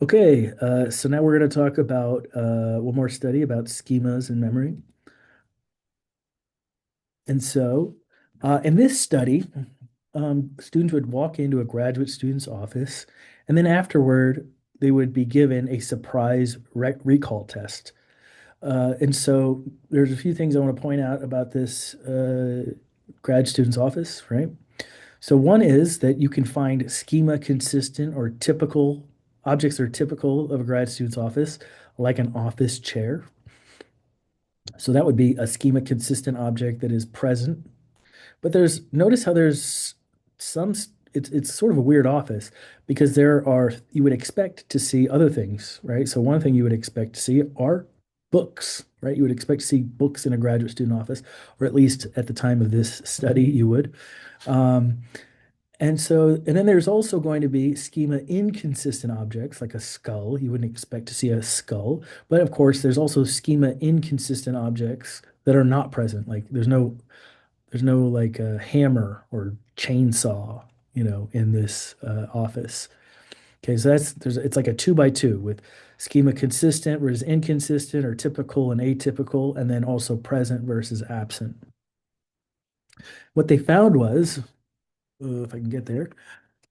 Okay, so now we're going to talk about one more study about schemas and memory. And so, in this study, students would walk into a graduate student's office, and then afterward, they would be given a surprise recall test. And so, there's a few things I want to point out about this grad student's office, right? So, one is that you can find schema consistent or typical objects that are typical of a grad student's office, like an office chair. So that would be a schema consistent object that is present. But notice how there's it's sort of a weird office because you would expect to see other things, right? So one thing you would expect to see are books, right? You would expect to see books in a graduate student office, or at least at the time of this study, you would. Um, and then there's also going to be schema inconsistent objects like a skull. You wouldn't expect to see a skull. But of course, there's also schema inconsistent objects that are not present. Like there's no like a hammer or chainsaw, in this office. Okay, so it's like a two by two with schema consistent versus inconsistent or typical and atypical, and then also present versus absent. What they found was, if I can get there,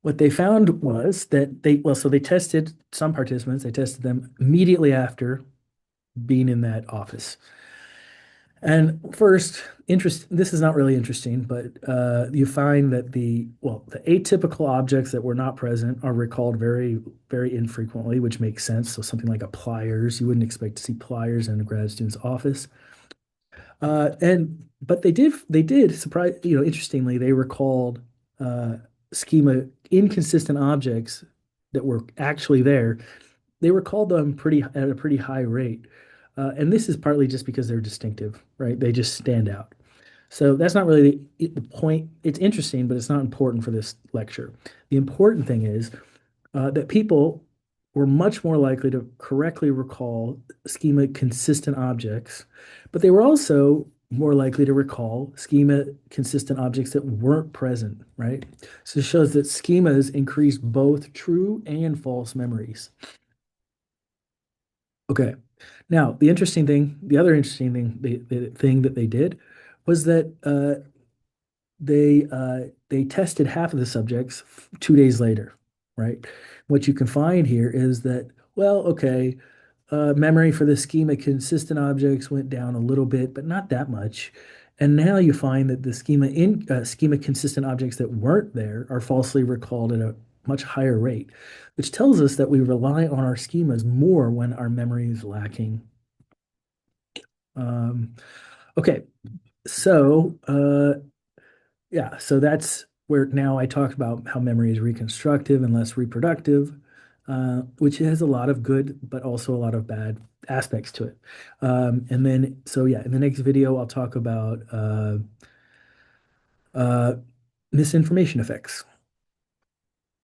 what they found was that so they tested some participants, they tested them immediately after being in that office. And first, this is not really interesting, but you find that the atypical objects that were not present are recalled very, very infrequently, which makes sense. So something like a pliers, you wouldn't expect to see pliers in a grad student's office. But they did surprise, interestingly, they recalled uh, schema inconsistent objects that were actually there. They recalled them at a pretty high rate. And this is partly just because they're distinctive, right? They just stand out. So that's not really the point. It's interesting, but it's not important for this lecture. The important thing is that people were much more likely to correctly recall schema consistent objects, but they were also more likely to recall schema consistent objects that weren't present, right? So it shows that schemas increase both true and false memories. Okay. Now, the other interesting thing, the thing that they did was that they tested half of the subjects 2 days later, right? What you can find here is that, well, okay, memory for the schema consistent objects went down a little bit, but not that much. And now you find that the schema consistent objects that weren't there are falsely recalled at a much higher rate, which tells us that we rely on our schemas more when our memory is lacking. Um, okay, so yeah, so that's where now I talked about how memory is reconstructive and less reproductive, which has a lot of good, but also a lot of bad aspects to it. And then, so yeah, in the next video, I'll talk about uh, misinformation effects.